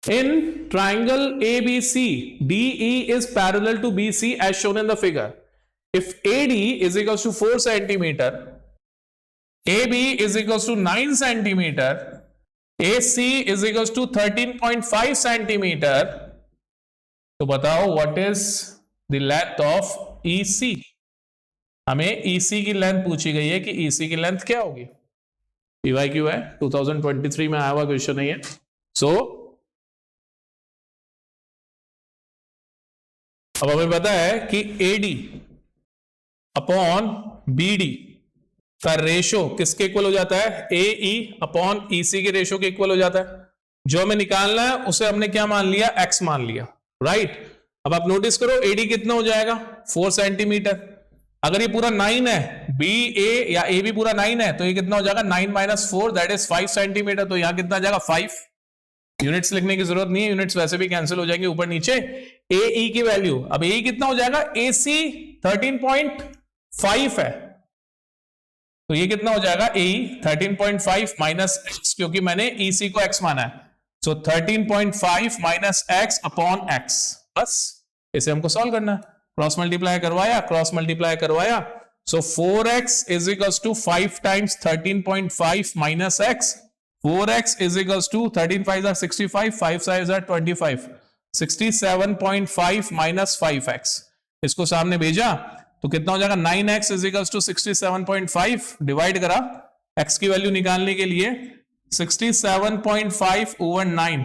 In triangle ABC, DE is parallel to BC as shown in the figure. If AD is equals to 4 centimeter, AB is equals to 9 centimeter, AC is equals to 13.5 centimeter, तो बताओ what is the length of EC? हमें EC की length पूछी गई है कि EC की length क्या होगी। PYQ है, 2023 में आया हुआ क्वेश्चन है ये। सो अब हमें पता है कि AD अपॉन BD का रेशो किसके इक्वल हो जाता है, AE अपॉन EC के रेशो के इक्वल हो जाता है। जो हमें निकालना है उसे हमने क्या मान लिया, X मान लिया, राइट। अब आप नोटिस करो AD कितना हो जाएगा, 4 सेंटीमीटर। अगर ये पूरा 9 है, BA या AB पूरा 9 है, तो ये कितना हो जाएगा, 9 माइनस 4 दैट इज 5 सेंटीमीटर। तो यहां कितना आ जाएगा, 5। यूनिट्स लिखने की जरूरत नहीं है, यूनिट्स वैसे भी कैंसिल हो जाएंगे ऊपर नीचे। AE की वैल्यू, अब AE कितना हो जाएगा, AC 13.5 है, तो ये कितना हो जाएगा, AE 13.5 माइनस X, क्योंकि मैंने EC को X माना है। So 13.5 minus X upon X, बस इसे हमको सॉल्व करना है। क्रॉस मल्टीप्लाई करवाया, क्रॉस मल्टीप्लाई करवाया, so 4x is equals to 5 times 13.5 minus x। 4x is equals to 13 5 are 65, 5 5 are 25, 67.5 minus 5x। इसको सामने भेजा तो कितना हो जाएगा, 9x is equals to 67.5, divide करा x की वैल्यू निकालने के लिए, 67.5 over 9,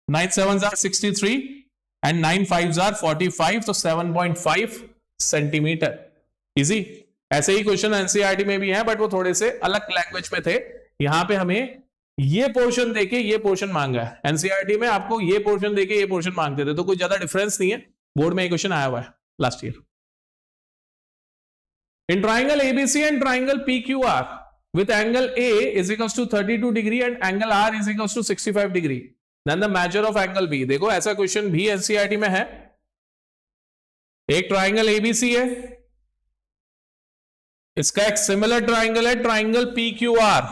9 7s are 63 and 9 5s are 45, तो 7.5 सेंटीमीटर। इजी। ऐसे ही क्वेश्चन एनसीईआरटी में भी है, बट वो थोड़े से अलग लैंग्वेज में थे। यहां पे हमें ये पोर्शन देके ये पोर्शन मांगा है, एनसीईआरटी में आपको ये पोर्शन देके ये पोर्शन मांगते थे, तो कोई ज्यादा डिफरेंस नहीं है। बोर्ड में ये क्वेश्चन आया हुआ है last year. In triangle ABC and triangle PQR with angle A is equals to 32 degree and angle R is equals to 65 degree. Then the measure of angle B. देखो ऐसा question भी NCERT में है। एक triangle ABC है, इसका एक similar triangle है, ट्राइंगल पीक्यूआर।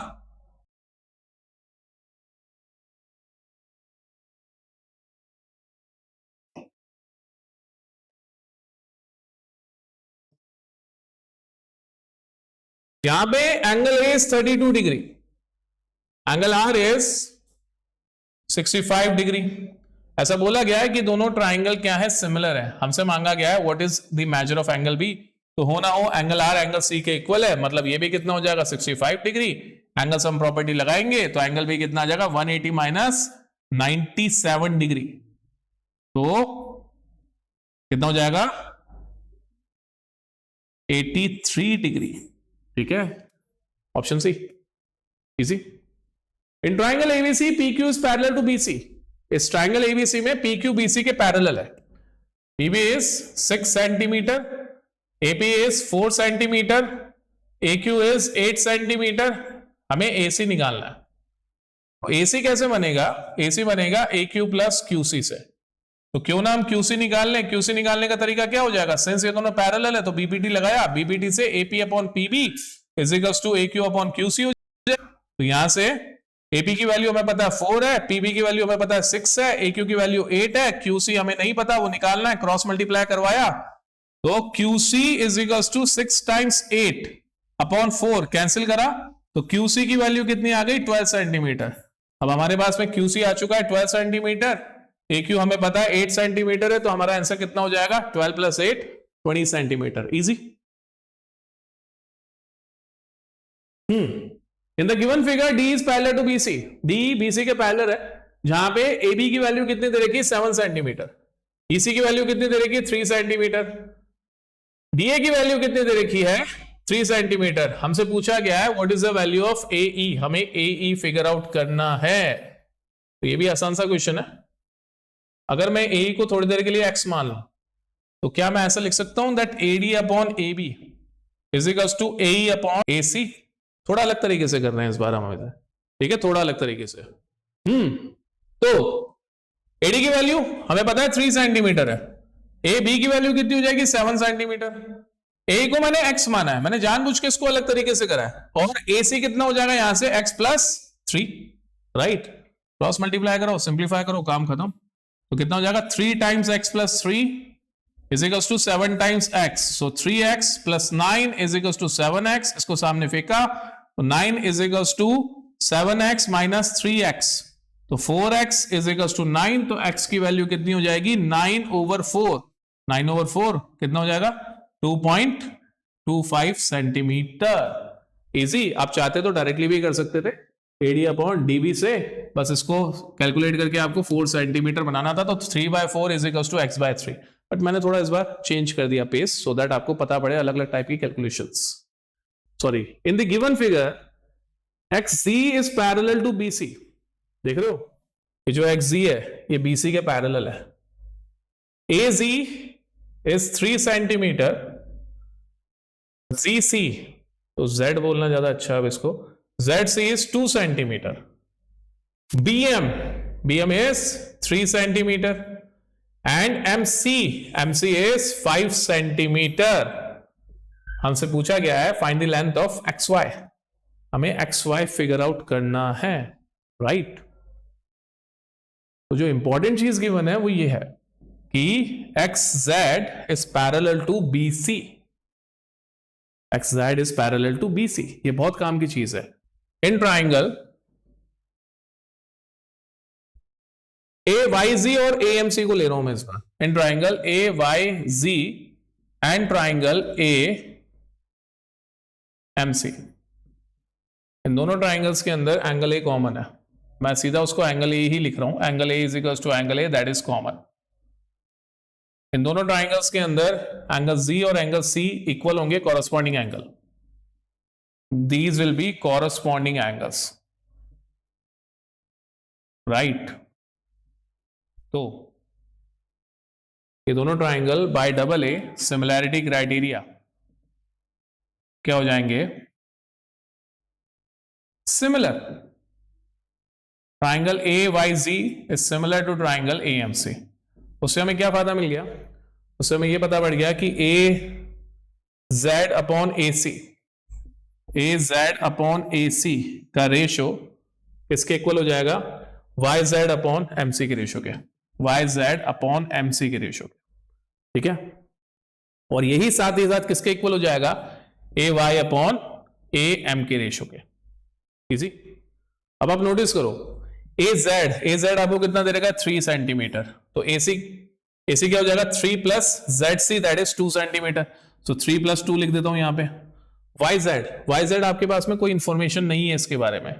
यहां पे angle A is 32 degree, angle R is 65 degree. ऐसा बोला गया है कि दोनों ट्राइंगल क्या है, सिमिलर है। हमसे मांगा गया है what is the measure of angle B, तो होना हो एंगल आर एंगल सी के इक्वल है, मतलब ये भी कितना हो जाएगा, 65 डिग्री। एंगल सम प्रॉपर्टी लगाएंगे तो एंगल बी कितना आ जाएगा, 180 माइनस 97 डिग्री, तो कितना हो जाएगा, 83 डिग्री। ठीक है, option C, easy. In triangle ABC PQ is parallel to BC। इस ट्राइंगल एबीसी में PQ BC के पैरेलल है। PB is 6 centimetre, AP is 4 centimetre, AQ is 8 centimetre. हमें AC निकालना है। AC कैसे बनेगा, AC बनेगा AQ प्लस QC से। तो क्यों ना हम QC निकाल लें। QC निकालने का तरीका क्या हो जाएगा, सिंस ये दोनों पैरेलल है तो BPT लगाया, BPT से AP upon PB is equals to AQ upon QC हो जाएगा। तो यहां से AP की वैल्यू हमें पता है 4 है, PB की वैल्यू हमें पता है 6 है, AQ की वैल्यू 8 है, QC हमें नहीं पता, वो निकालना है। क्रॉस मल्टीप्लाई करवाया तो QC is equals to 6 times 8 upon 4, cancel करा तो QC की वैल्यू कितनी आ गई, 12 सेंटीमीटर। अब हमारे पास में QC आ चुका है 12 सेंटीमीटर, AQ हमें पता है 8 सेंटीमीटर है, तो हमारा आंसर कितना हो जाएगा, 12 plus 8 20 centimetre. Easy. In the given figure D is parallel to BC। D BC के पैरेलल है, जहां पे AB की वैल्यू कितनी दे रखी है, 7 सेंटीमीटर, EC की वैल्यू कितनी दे रखी है, 3 सेंटीमीटर, DA की वैल्यू कितनी दे रखी है, 3 सेंटीमीटर। हमसे पूछा गया है what is the value of AE, हमें AE फिगर आउट करना है। तो ये भी आसान सा क्वेश्चन है। अगर मैं AE को थोड़ी देर के लिए X मान लूं, तो क्या मैं ऐसा लिख सकता हूं that AD upon AB is equals to AE upon AC। थोड़ा अलग तरीके से कर रहे हैं इस बार हम, ठीक है, थोड़ा अलग तरीके से। तो AD की वैल्यू हमें पता है 3 सेंटीमीटर है, AB की वैल्यू कितनी हो जाएगी, 7 सेंटीमीटर। A को मैंने X माना है, मैंने जानबूझ के इसको अलग तरीके से करा है, और AC कितना हो जाएगा यहां से, X plus 3। Right, cross multiply करो, सिंप्लीफाई करो, काम खत्म। तो कितना हो जाएगा 3 times x plus 3 is equals to 7 times x, so 3x plus 9 is equals to 7x, इसको सामने फेंका तो 9 is equals to 7x minus 3x, तो 4x इज इक्वल्स टू 9, तो x की वैल्यू कितनी हो जाएगी 9/4, 9/4 कितना हो जाएगा 2.25 सेंटीमीटर। इजी, आप चाहते तो डायरेक्टली भी कर सकते थे AD अपॉन DB से, बस इसको कैलकुलेट करके आपको 4 सेंटीमीटर बनाना था, तो 3/4 is equals to x/3, but मैंने थोड़ा इस बार चेंज कर दिया पेस सो दैट आपको पता पड़े अलग अलग टाइप की calculations. Sorry, in the given figure XZ is parallel to BC, देख रहे हो ये जो XZ है ये BC के पैरेलल है। AZ इज 3 सेंटीमीटर, ZC, तो Z बोलना ज्यादा अच्छा है इसको, ZC is 2 centimeter. BM is 3 centimeter. And MC is 5 centimeter. हमसे पूछा गया है find the length of XY. हमें XY फिगर आउट करना है, राइट? तो जो इंपॉर्टेंट चीज गिवन है वो ये है कि XZ is parallel to BC. XZ is parallel to BC. ये बहुत काम की चीज है। इन ट्राइंगल AYZ और AMC को ले रहा हूं मैं इस बार। In triangle AYZ and triangle AMC, इन दोनों ट्राइंगल्स के अंदर एंगल A कॉमन है, मैं सीधा उसको एंगल A ही लिख रहा हूं, angle A is equals to angle A that is common. इन दोनों ट्राइंगल्स के अंदर एंगल Z और एंगल C इक्वल होंगे, corresponding angle, these will be corresponding angles, right? तो ये दोनों triangle by double A similarity criteria क्या हो जाएंगे, similar. Triangle AYZ is similar to triangle AMC। उससे हमें क्या फायदा मिल गया, उससे हमें यह पता पड़ गया कि AZ upon AC, AZ upon AC का रेशो किसके इक्वल हो जाएगा, YZ अपॉन MC के रेशो के, YZ अपॉन MC के रेशो के, ठीक है? और यही साथ ही साथ किसके इक्वल हो जाएगा, AY अपॉन AM के रेशो के। इजी। अब आप नोटिस करो AZ आपको कितना दे रखा है 3 सेंटीमीटर, तो AC क्या हो जाएगा 3 plus ZC that is 2 centimetre, तो 3 प्लस 2 लिख देता हूं यहां पे। YZ आपके पास में कोई इंफॉर्मेशन नहीं है इसके बारे में,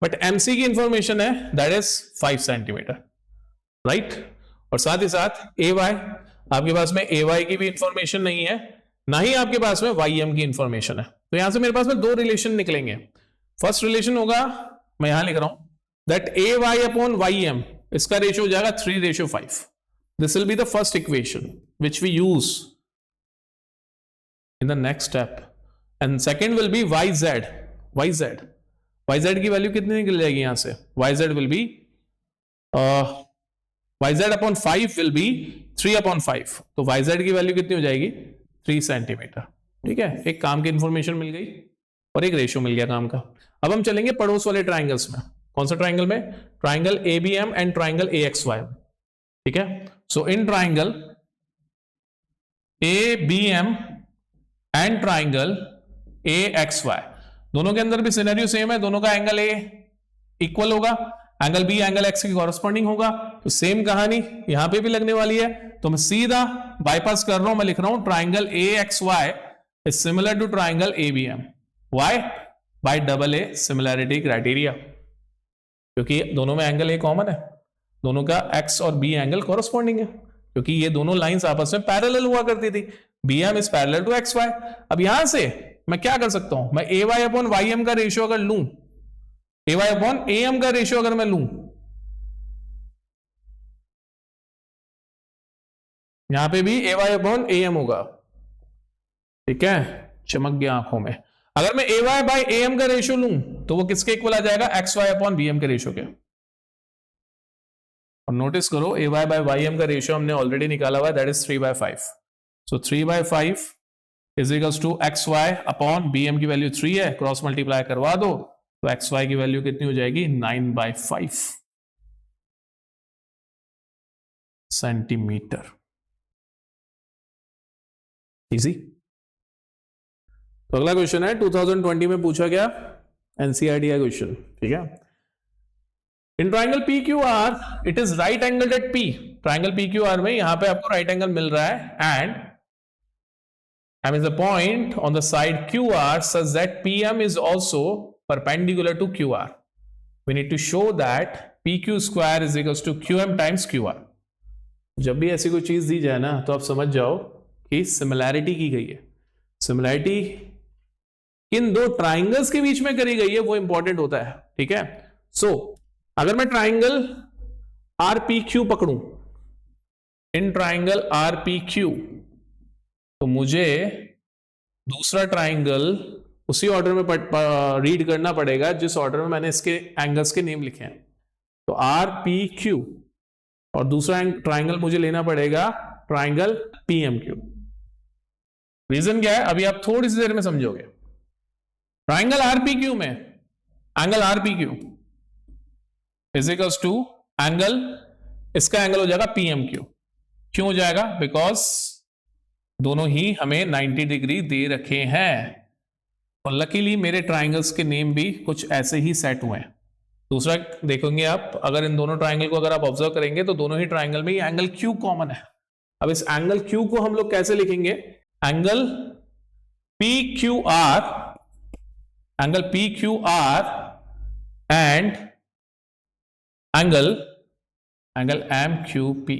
बट MC की इंफॉर्मेशन है दैट इज 5 सेंटीमीटर, राइट? और साथ ही साथ AY, आपके पास में AY की भी इंफॉर्मेशन नहीं है, ना ही आपके पास में YM की इंफॉर्मेशन है। तो यहां से मेरे पास में 2 रिलेशन निकलेंगे। फर्स्ट रिलेशन होगा, मैं यहां लिख रहा हूं दैट AY अपॉन YM, इसका रेशियो हो जाएगा 3:5। This will be the first equation which we use in the next step, and second will be YZ की वैल्यू कितनी निकल जाएगी यहां से, YZ will be YZ upon 5 will be 3/5, तो YZ की वैल्यू कितनी हो जाएगी 3 सेंटीमीटर, ठीक है? एक काम की इंफॉर्मेशन मिल गई और एक रेशियो मिल गया काम का। अब हम चलेंगे पड़ोस वाले ट्राइंगल्स में। कौन सा ट्राइंगल में, triangle ABM and triangle AXY, ठीक है? So in triangle ABM and triangle AXY, दोनों के अंदर भी सिनेरियो सेम है, दोनों का एंगल A इक्वल होगा, एंगल B एंगल X की कॉरेस्पॉन्डिंग होगा, तो सेम कहानी यहां पे भी लगने वाली है। तो मैं सीधा बाईपास कर रहा हूं, मैं लिख रहा हूं triangle AXY is similar to triangle ABM, why? By double A similarity criteria, क्योंकि दोनों में एंगल A कॉमन है, दोनों का X और B एंगल कॉरेस्पॉन्डिंग है, क्योंकि ये दोनों लाइंस आपस में पैरेलल हुआ करती थी। BM is parallel to XY। अब यहां से मैं क्या कर सकता हूं, मैं AY अपॉन YM का रेशियो अगर लूं, AY अपॉन AM का रेशियो अगर मैं लूं, यहां पे भी AY अपॉन AM होगा, ठीक है? चमक गया आंखों में। अगर मैं AY बाय AM का रेशियो लूं तो वो किसके इक्वल आ जाएगा, XY अपॉन BM के रेशियो के। और नोटिस करो AY बाय YM का रेशियो हमने ऑलरेडी निकाला हुआ है, that is 3/5। So 3/5 is equals to XY upon BM की वैल्यू 3 है, क्रॉस मल्टीप्लाई करवा दो, तो एक्स वाई की वैल्यू कितनी हो जाएगी 9/5 सेंटीमीटर। इजी। तो अगला क्वेश्चन है 2020 में पूछा गया एनसीईआरटी का क्वेश्चन, ठीक है। इन triangle P Q R it is right angle at P. Triangle P Q R में यहां पे आपको राइट एंगल मिल रहा है and M is a point on the side QR such that PM is also perpendicular to QR. We need to show that PQ square is equals to QM times QR. जब भी ऐसी कोई चीज दी जाए ना तो आप समझ जाओ कि सिमिलैरिटी की गई है। सिमिलैरिटी किन दो ट्राइंगल्स के बीच में करी गई है वो इंपॉर्टेंट होता है, ठीक है। सो अगर मैं ट्राइंगल RPQ पकड़ूं, इन ट्राइंगल RPQ, तो मुझे दूसरा ट्राइंगल उसी ऑर्डर में रीड करना पड़ेगा जिस ऑर्डर में मैंने इसके एंगल्स के नेम लिखे हैं। तो RPQ और दूसरा ट्राइंगल मुझे लेना पड़ेगा ट्राइंगल PMQ। रीजन क्या है अभी आप थोड़ी सी देर में समझोगे। ट्राइंगल RPQ में angle RPQ is equals to angle, इसका एंगल हो जाएगा PMQ। क्यों हो जाएगा? बिकॉज दोनों ही हमें 90 डिग्री दे रखे हैं और लकीली मेरे ट्राइंगल्स के नेम भी कुछ ऐसे ही सेट हुए हैं। दूसरा देखोगे आप, अगर इन दोनों ट्राइंगल को अगर आप ऑब्जर्व करेंगे तो दोनों ही ट्राइंगल में एंगल Q कॉमन है। अब इस एंगल Q को हम लोग कैसे लिखेंगे? Angle PQR, angle PQR and angle MQP।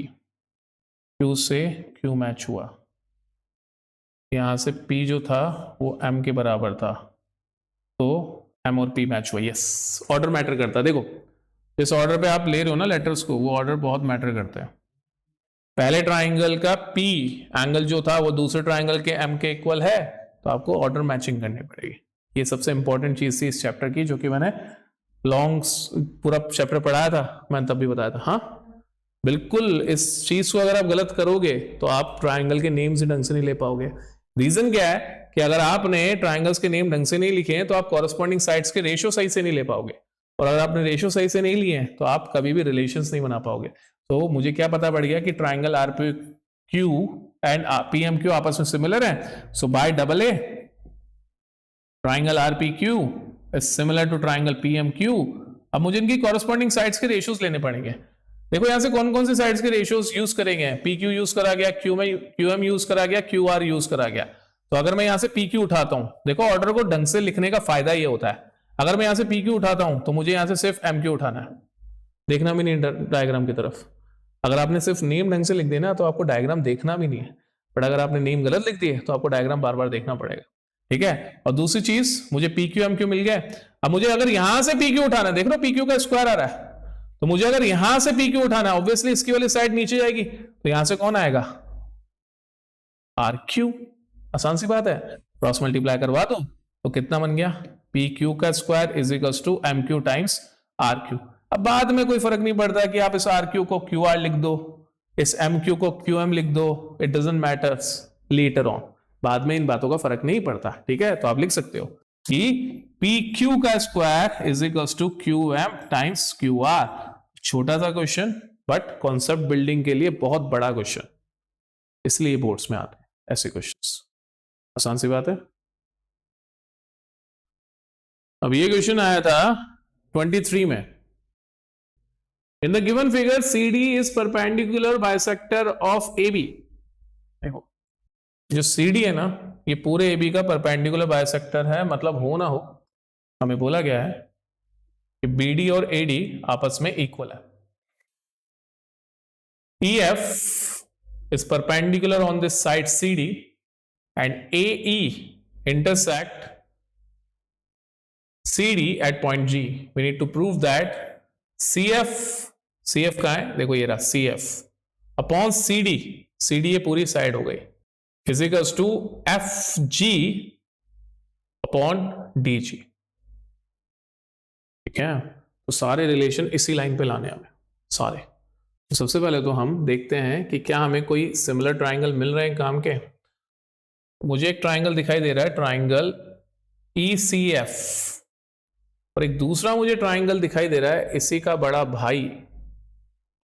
Q से Q मैच हुआ, यहां से P जो था वो M के बराबर था, तो M और P मैच हुआ। यस, ऑर्डर मैटर करता है। देखो जिस ऑर्डर पे आप ले रहे हो ना लेटर्स को, वो ऑर्डर बहुत मैटर करता है। पहले ट्राइंगल का P एंगल जो था वो दूसरे ट्राइंगल के M के इक्वल है, तो आपको ऑर्डर मैचिंग करनी पड़ेगी। ये सबसे इंपॉर्टेंट चीज थी इस चैप्टर की, जो कि मैंने पूरा चैप्टर पढ़ाया था, मैंने तब भी बताया था। हाँ बिल्कुल, इस चीज को अगर आप गलत करोगे तो आप ट्राइंगल के नेम से ढंग से नहीं ले पाओगे। रीजन क्या है कि अगर आपने ट्राइंगल्स के नेम ढंग से नहीं लिखे हैं तो आप कॉरेस्पॉन्डिंग साइड्स के रेशियो सही से नहीं ले पाओगे, और अगर आपने रेशियो सही से नहीं लिए हैं तो आप कभी भी रिलेशंस नहीं बना पाओगे। तो मुझे क्या पता पड़ गया कि ट्राइंगल RPQ एंड PMQ आपस में सिमिलर है। So by double A triangle RPQ is similar to triangle PMQ। अब मुझे इनकी कॉरेस्पॉन्डिंग साइड्स के रेशियोज लेने पड़ेंगे। देखो यहां से कौन कौन से साइड्स के रेशियोज यूज करेंगे? PQ यूज करा गया, QM यूज करा गया, QR यूज करा गया। तो अगर मैं यहां से PQ उठाता हूं, देखो ऑर्डर को ढंग से लिखने का फायदा ये होता है, अगर मैं यहां से PQ उठाता हूं तो मुझे यहां से सिर्फ MQ उठाना है, देखना भी नहीं डायग्राम की तरफ। अगर आपने सिर्फ नेम ढंग से लिख देना तो आपको डायग्राम देखना भी नहीं है, बट अगर आपने नेम गलत लिख दिए तो आपको डायग्राम बार बार देखना पड़ेगा, ठीक है। और दूसरी चीज, मुझे PQ MQ मिल गया। अब मुझे अगर यहां से PQ उठाना है, देख लो PQ का स्क्वायर आ रहा है, तो मुझे अगर यहां से PQ उठाना है, ऑब्वियसली इसकी वाली साइड नीचे जाएगी, तो यहां से कौन आएगा? RQ। आसान सी बात है, क्रॉस मल्टीप्लाई करवा दो तो कितना बन गया? PQ का square is equals to MQ times RQ। अब बाद में कोई फर्क नहीं पड़ता कि आप इस RQ को QR लिख दो, इस MQ को QM लिख दो, it doesn't matters later on, बाद में इन बातों का फर्क नहीं पड़ता, ठीक है। तो आप लिख सकते हो कि PQ का square is equals to QM times QR। छोटा सा क्वेश्चन बट कॉन्सेप्ट बिल्डिंग के लिए बहुत बड़ा क्वेश्चन, इसलिए बोर्ड्स में आते हैं ऐसे क्वेश्चंस। आसान सी बात है। अब ये क्वेश्चन आया था 23 में। इन the given figure CD is perpendicular bisector of AB। देखो जो CD है ना, ये पूरे AB का परपेंडिकुलर बाइसेक्टर है, मतलब हो ना हो हमें बोला गया है कि BD और AD आपस में इक्वल है। EF is perpendicular on this side CD and AE intersect CD at point G. We need to prove that CF का है, देखो ये रहा CF अपॉन CD ये पूरी साइड हो गई, फिजिकल्स टू FG अपॉन DG, ठीक है। तो सारे रिलेशन इसी लाइन पे लाने हमें सारे। तो सबसे पहले तो हम देखते हैं कि क्या हमें कोई सिमिलर ट्राइंगल मिल रहे हैं काम के। मुझे एक ट्राइंगल दिखाई दे रहा है, ट्राइंगल ECF, और एक दूसरा मुझे ट्राइंगल दिखाई दे रहा है इसी का बड़ा भाई,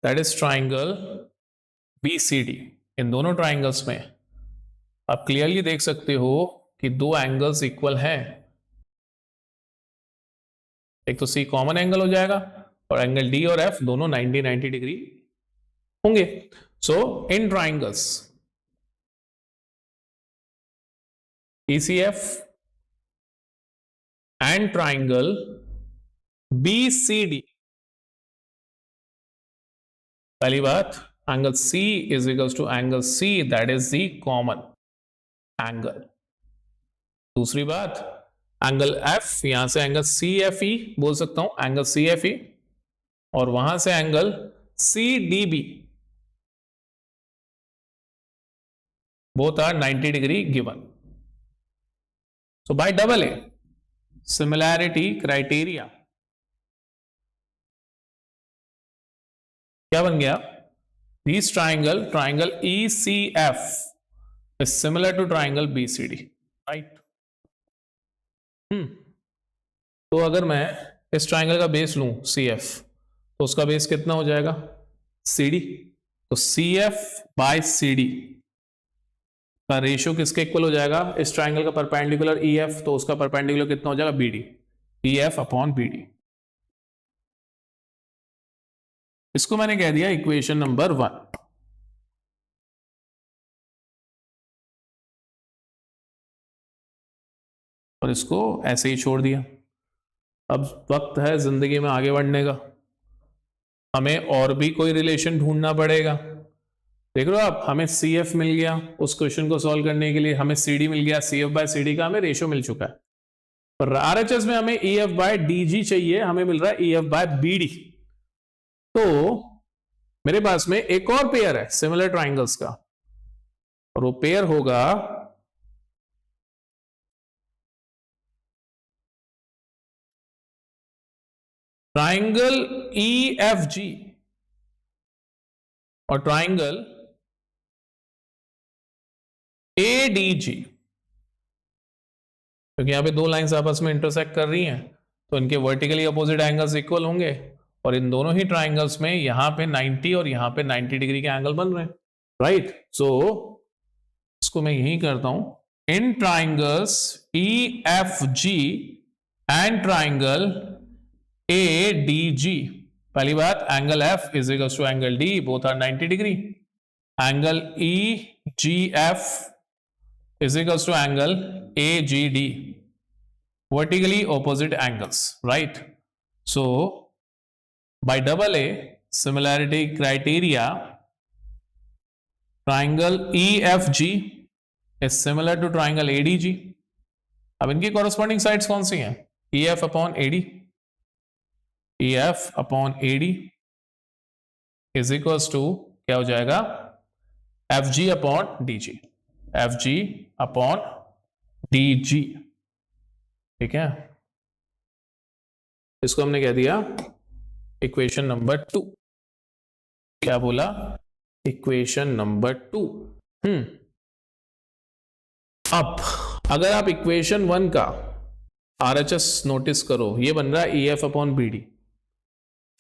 दैट इज ट्राइंगल BCD। इन दोनों ट्राइंगल्स में आप क्लियरली देख सकते हो कि दो एंगल्स इक्वल हैं। एक तो C कॉमन एंगल हो जाएगा और एंगल D और F दोनों 90 डिग्री होंगे। So in triangles ECF and triangle BCD, पहली बात angle C is equals to angle C, that is the common angle. दूसरी बात एंगल F, यहां से एंगल CFE बोल सकता हूं, एंगल CFE, और वहां से angle CDB, both are 90 degree given. So by double A similarity criteria क्या बन गया? This triangle ECF is similar to triangle BCD, right? तो अगर मैं इस ट्राइंगल का बेस लूं CF, तो उसका बेस कितना हो जाएगा? CD। तो CF बाय CD का रेशियो किसके इक्वल हो जाएगा? इस ट्राइंगल का परपेंडिकुलर EF, तो उसका परपेंडिकुलर कितना हो जाएगा? BD, EF upon BD। इसको मैंने कह दिया इक्वेशन नंबर 1। और इसको ऐसे ही छोड़ दिया। अब वक्त है जिंदगी में आगे बढ़ने का, हमें और भी कोई रिलेशन ढूंढना पड़ेगा। देख रहे हो आप, हमें CF मिल गया, उस क्वेश्चन को सॉल्व करने के लिए हमें CD मिल गया, CF बाय CD का हमें रेशियो मिल चुका है। पर RHS में हमें EF बाय DG चाहिए, हमें मिल रहा है EF बाय BD। तो मेरे पास में एक और पेयर है सिमिलर ट्राइंगल्स का, और वो पेयर होगा ट्राइंगल EFG और ट्राइंगल ADG। क्योंकि यहां पे दो लाइंस आपस में इंटरसेक्ट कर रही हैं, तो इनके वर्टिकली अपोजिट एंगल्स इक्वल होंगे, और इन दोनों ही ट्राइंगल्स में यहां पे 90 और यहां पे 90 डिग्री के एंगल बन रहे हैं, राइट? सो इसको मैं यही करता हूं, in triangles EFG and triangle ADG, पहली बात angle F is equals to angle D, both are 90 degree. Angle EGF is equals to angle AGD, vertically opposite angles, right? So by double A similarity criteria, triangle EFG is similar to triangle ADG। अब इनकी corresponding sides कौन सी हैं? EF upon AD, EF upon AD is equals to क्या हो जाएगा? FG upon DG, FG upon DG, ठीक है? इसको हमने कह दिया इक्वेशन नंबर 2। क्या बोला? Equation number 2। अब अगर आप इक्वेशन 1 का RHS नोटिस करो, ये बन रहा है EF अपॉन BD,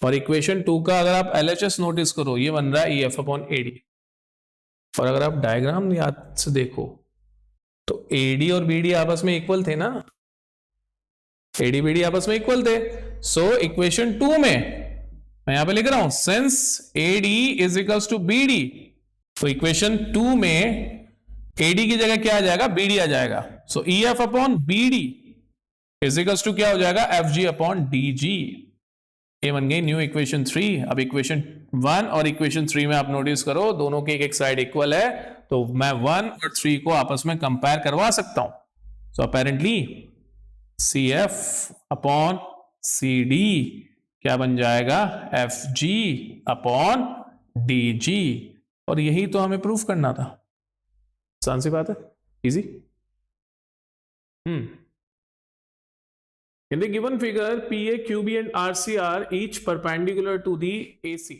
और इक्वेशन 2 का अगर आप LHS नोटिस करो, ये बन रहा है EF अपॉन AD। और अगर आप डायग्राम याद से देखो तो AD और BD आपस में इक्वल थे ना, AD BD आपस में इक्वल थे। सो इक्वेशन 2 में मैं यहां पे लिख रहा हूं since AD is equals to BD, तो इक्वेशन 2 में AD की जगह क्या आ जाएगा? BD आ जाएगा। So EF upon BD is equals to क्या हो जाएगा? FG upon DG। ये बन गई न्यू इक्वेशन 3। अब इक्वेशन 1 और इक्वेशन 3 में आप नोटिस करो दोनों की एक साइड इक्वल है, तो मैं 1 और 3 को आपस में कंपेयर करवा सकता हूं। So apparently CF upon CD क्या बन जाएगा? FG upon DG। और यही तो हमें प्रूफ करना था। आसान सी बात है, easy. In the given figure, PA, QB and RC are each perpendicular to the AC.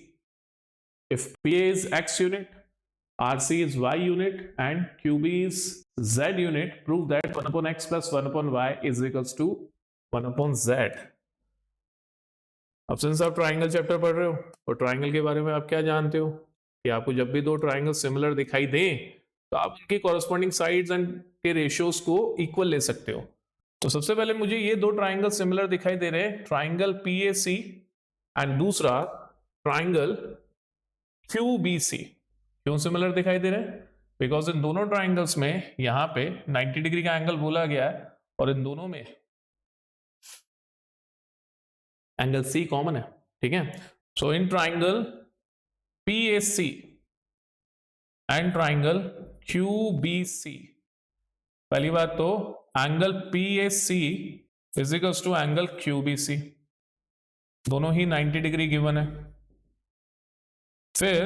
If PA is X unit, RC is Y unit and QB is Z unit, prove that 1 upon X plus 1 upon Y is equals to 1 upon Z. अब since आप triangle chapter पढ़ रहे हो और triangle के बारे में आप क्या जानते हो कि आपको जब भी दो ट्राइंगल सिमिलर दिखाई दें तो आप उनकी कॉरस्पॉन्डिंग साइड्स एंड के रेशियोज को इक्वल ले सकते हो। तो सबसे पहले मुझे ये दो ट्राइंगल सिमिलर दिखाई दे रहे हैं, ट्राइंगल PAC एंड दूसरा ट्राइंगल QBC। क्यों सिमिलर दिखाई दे रहे हैं? बिकॉज इन दोनों ट्राइंगल्स में यहां पे 90 डिग्री का एंगल बोला गया है और इन दोनों में एंगल C कॉमन है, ठीक है। So in triangle PAC and triangle QBC, पहली बात तो angle PAC is equals to angle QBC, दोनों ही 90 डिग्री गिवन है। फिर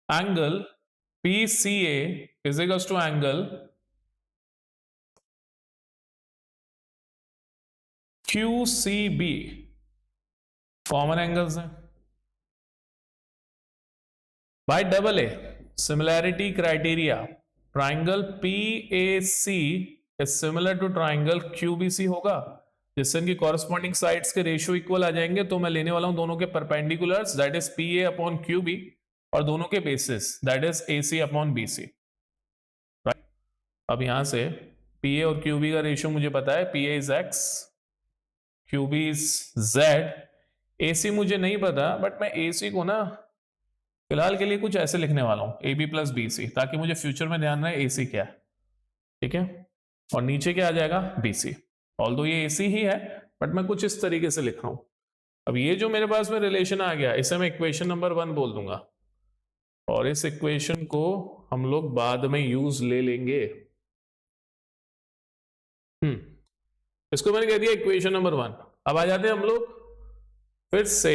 angle PCA is equals to angle QCB, common angles हैं। By double A similarity criteria triangle PAC is similar to triangle QBC होगा, जिससे इनकी कॉरस्पॉन्डिंग साइड्स के ratio equal आ जाएंगे। तो मैं लेने वाला हूं दोनों के perpendiculars that is PA upon QB और दोनों के basis that is AC upon BC, right. अब यहां से PA और QB का रेशियो मुझे पता है, PA is X, QB is Z। AC मुझे नहीं पता, बट मैं AC को ना फिलहाल के लिए कुछ ऐसे लिखने वाला हूं AB प्लस BC, ताकि मुझे फ्यूचर में ध्यान रहे AC क्या है, ठीक है। और नीचे क्या आ जाएगा BC, ऑल्दो ये AC ही है बट मैं कुछ इस तरीके से लिख रहा हूं। अब ये जो मेरे पास में रिलेशन आ गया, इसे मैं इक्वेशन नंबर 1 बोल दूंगा और इस इक्वेशन को हम लोग बाद में यूज ले लेंगे। इसको मैंने कह दिया इक्वेशन नंबर 1। अब आ जाते हैं हम लोग फिर से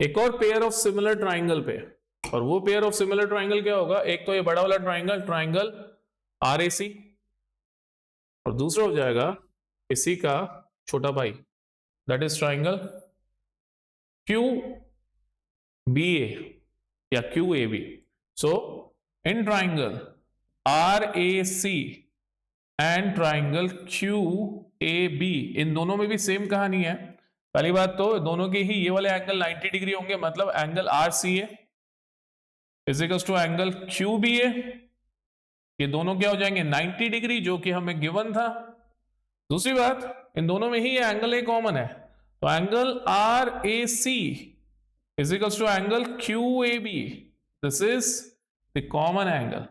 एक और पेयर ऑफ सिमिलर ट्राइंगल पे, और वो पेयर ऑफ सिमिलर ट्राइंगल क्या होगा, एक तो ये बड़ा वाला ट्राइंगल, ट्राइंगल RAC, और दूसरा हो जाएगा इसी का छोटा भाई दैट इज ट्राइंगल QBA या QAB। So in triangle RAC and triangle QAB, इन दोनों में भी सेम कहानी है। पहली बात तो दोनों के ही ये वाले एंगल 90 डिग्री होंगे, मतलब angle RCA is equals to angle QBA, ये दोनों क्या हो जाएंगे 90 डिग्री, जो कि हमें गिवन था। दूसरी बात, इन दोनों में ही ये एंगल A कॉमन है, तो angle RAC is equals to angle QAB, this is the common angle.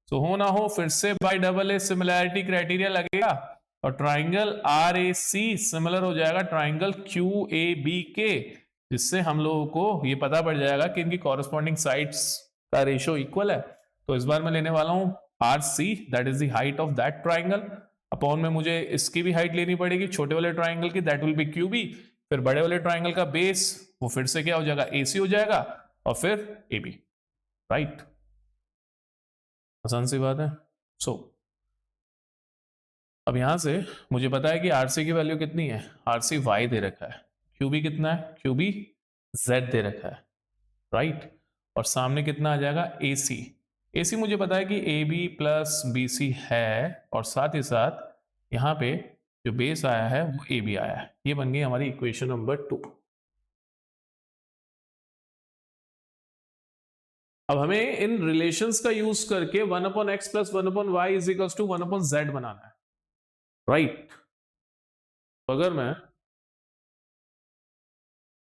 तो हो ना हो फिर से by double A similarity criteria लगेगा और ट्राइंगल RAC सिमिलर हो जाएगा ट्राइंगल QAB के, जिससे हम लोगों को ये पता पड़ जाएगा कि इनकी कॉरस्पॉन्डिंग साइड्स का रेशियो इक्वल है। तो इस बार मैं लेने वाला हूं RC that is the height of that triangle, upon में मुझे इसकी भी हाइट लेनी पड़ेगी छोटे वाले ट्राइंगल की, दैट विल बी QB। फिर बड़े वाले ट्राइंगल का बेस वो फिर से क्या हो जाएगा AC हो जाएगा और फिर AB, राइट। आसान सी बात है। सो अब यहां से मुझे पता है कि RC की वैल्यू कितनी है, RC Y दे रखा है, QB कितना है, QB Z दे रखा है, राइट। और सामने कितना आ जाएगा AC मुझे पता है कि AB प्लस BC है, और साथ ही साथ यहां पे जो बेस आया है वो AB आया है। ये बन गई हमारी इक्वेशन नंबर 2। अब हमें इन रिलेशंस का यूज करके 1/x plus 1/y is equals to 1/z बनाना है, राइट। तो अगर मैं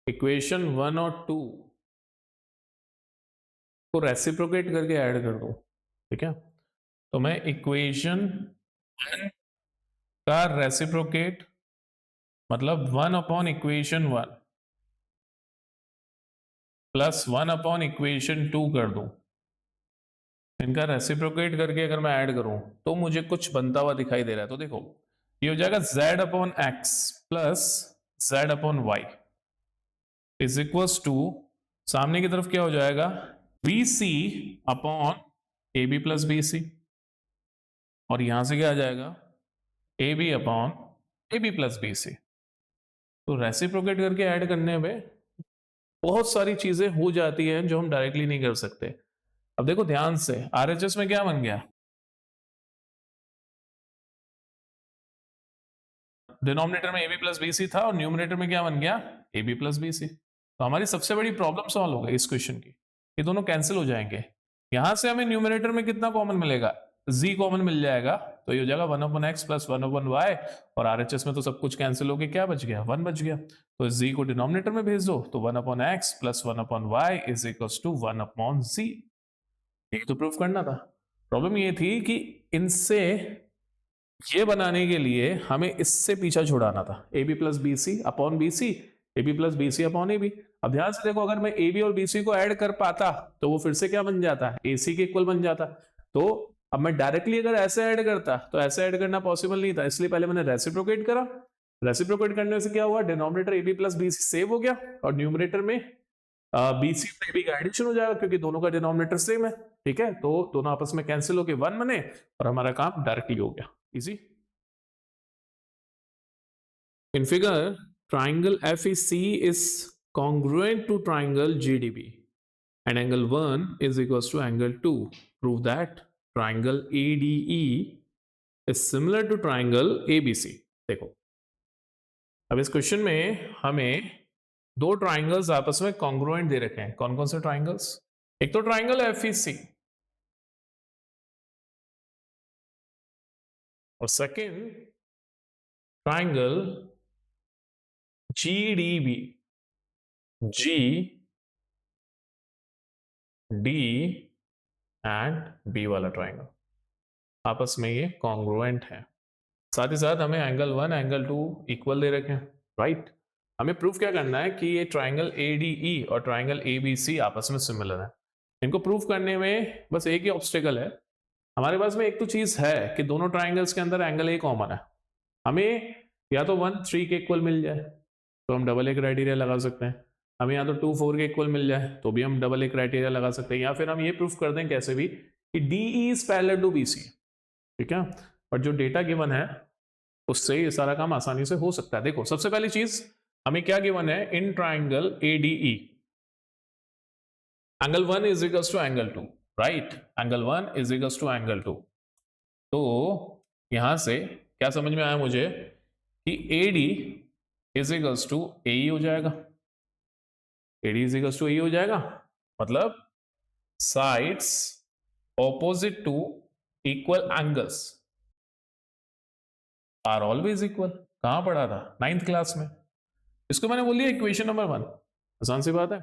इक्वेशन 1 और 2 को रेसिप्रोकेट करके ऐड कर दूं, ठीक है, तो मैं इक्वेशन 1 का रेसिप्रोकेट मतलब 1/इक्वेशन 1 प्लस 1/इक्वेशन 2 कर दूं, इनका रेसिप्रोकेट करके अगर मैं ऐड करूं तो मुझे कुछ बनता हुआ दिखाई दे रहा है। तो देखो ये हो जाएगा Z/x plus Z/y is equals to, सामने की तरफ क्या हो जाएगा BC upon AB plus BC, और यहां से क्या आ जाएगा AB upon AB plus BC। तो रेसिप्रोकेट करके ऐड करने में बहुत सारी चीजें हो जाती हैं जो हम डायरेक्टली नहीं कर सकते। अब देखो ध्यान से, RHS में क्या बन गया डिनोमिनेटर में AB प्लस BC था और न्यूमरेटर में क्या बन गया, AB प्लस BC। तो हमारी सबसे बड़ी प्रॉब्लम सॉल्व हो गई इस क्वेश्चन की, ये दोनों कैंसिल हो जाएंगे। यहां से हमें न्यूमरेटर में कितना कॉमन मिलेगा, z कॉमन मिल जाएगा, तो ये हो जाएगा 1/x प्लस 1/y, और RHS में तो सब कुछ कैंसिल हो गया, क्या बच गया, 1 बच गया। तो z को डिनोमिनेटर में भेज दो, तो 1/x plus 1/y is equals to 1/z। ये तो प्रूफ करना था। प्रॉब्लम ये थी कि इनसे ये बनाने के लिए हमें इससे पीछा छुड़ाना था, AB plus BC upon BC, AB plus BC upon AB। अब ध्यान से देखो, अगर मैं AB और BC को ऐड कर पाता तो वो फिर से क्या बन जाता है, AC के इक्वल बन जाता। तो अब मैं डायरेक्टली अगर ऐसे ऐड करता तो ऐसे ऐड करना पॉसिबल नहीं था, इसलिए पहले मैंने रेसिप्रोकेट करा। रेसिप्रोकेट करने से क्या हुआ, denominator AB plus BC save हो गया और न्यूमरेटर में BC और AB का एडिशन हो जाएगा, क्योंकि दोनों का डिनोमिनेटर सेम है। ठीक है, तो दोनों आपस में कैंसिल होके 1 बने और हमारा काम डायरेक्टली हो गया, easy. In figure triangle FEC is congruent to triangle GDB and angle 1 is equals to angle 2. Prove that triangle ADE is similar to triangle ABC. देखो, अब इस क्वेश्चन में हमें दो ट्राइंगल्स आपस में कॉन्ग्रुएंट दे रखे हैं। कौन कौन से ट्राइंगल्स, एक तो ट्राइंगल FEC और second triangle GDB, G D and B वाला ट्राइंगल आपस में ये कॉन्ग्रुएंट है। साथ ही साथ हमें एंगल 1 एंगल 2 इक्वल दे रखे हैं, राइट। हमें प्रूफ क्या करना है कि ये ट्राइंगल ADE और ट्राइंगल ABC आपस में सिमिलर है। इनको प्रूफ करने में बस एक ही ऑब्स्टेकल है, हमारे पास में एक तो चीज है कि दोनों ट्राइंगल्स के अंदर एंगल A कॉमन है। हमें या तो 1 3 के इक्वल मिल जाए तो हम डबल A क्राइटेरिया लगा सकते हैं, हमें या तो 2 4 के इक्वल मिल जाए तो भी हम डबल A क्राइटेरिया लगा सकते हैं, या फिर हम ये प्रूफ कर दें कैसे भी कि DE is parallel to BC। ठीक है, और जो डेटा गिवन है उससे ये सारा काम आसानी से हो सकता है। देखो, सबसे पहली चीज हमें क्या गिवन है, इन triangle ADE angle 1 is equals to angle 2, right. Angle 1 is equals to angle 2। तो यहां से क्या समझ में आया मुझे कि AD is equals to AE हो जाएगा, AD is equals to AE हो जाएगा, मतलब sides opposite to equal angles are always equal. कहां पढ़ा था, 9th क्लास में। इसको मैंने बोल दिया इक्वेशन नंबर 1, आसान सी बात है।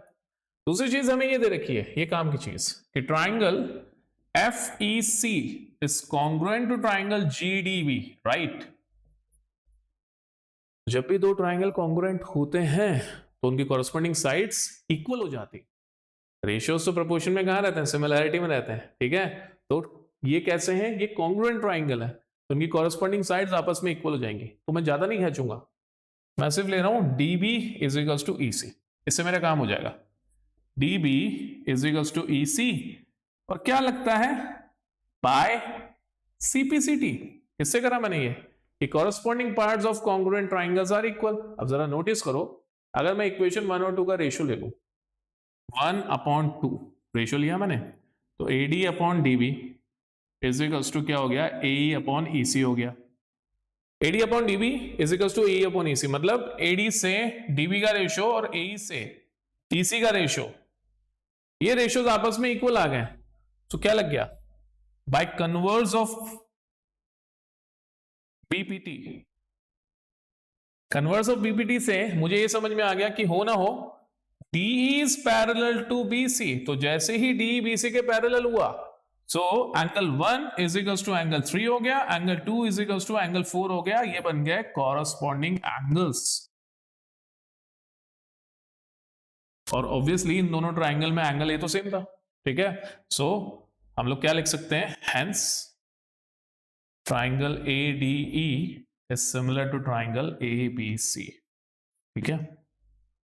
दूसरी चीज हमें ये दे रखी है, ये काम की चीज कि triangle FEC is congruent to triangle GDB, right. जब भी दो ट्राइंगल कॉन्ग्रुएंट होते हैं तो उनकी कॉरस्पॉन्डिंग साइड्स इक्वल हो जाती। रेशियोज तो प्रोपोर्शन में कहां रहते हैं, सिमिलैरिटी में रहते हैं। ठीक है, तो ये कैसे हैं, ये कॉन्ग्रुएंट ट्राइंगल है तो उनकी कॉरस्पॉन्डिंग साइड्स आपस में इक्वल हो जाएंगी। तो मैं ज्यादा नहीं खींचूंगा, मैं सिर्फ ले रहा हूं DB is equals to EC, इससे मेरा काम हो जाएगा। DB is equals to EC और क्या लगता है, बाय CPCT। किससे करा मैंने ये, कि corresponding parts of congruent triangles are equal. अब जरा नोटिस करो, अगर मैं इक्वेशन 1 और 2 का रेशियो ले लूं, 1/2 रेशियो लिया मैंने, तो AD upon DB is equals to क्या हो गया, AE अपॉन EC हो गया। AD upon DB is equals to AE upon EC, मतलब AD से DB का रेशियो और AE से EC का रेशियो, ये रेशियोज आपस में इक्वल आ गए। तो क्या लग गया, by converse of BPT, converse of BPT से मुझे ये समझ में आ गया कि हो ना हो DE is parallel to BC, तो जैसे ही DE BC के पैरेलल हुआ, so angle 1 is equals to angle 3 हो गया, angle 2 is equals to angle 4 हो गया, ये बन गए कॉरस्पॉन्डिंग एंगल्स। और ऑब्वियसली इन दोनों ट्राइंगल में एंगल A तो सेम था। ठीक है, सो हम लोग क्या लिख सकते हैं, hence triangle ADE is similar to triangle ABC। ठीक है।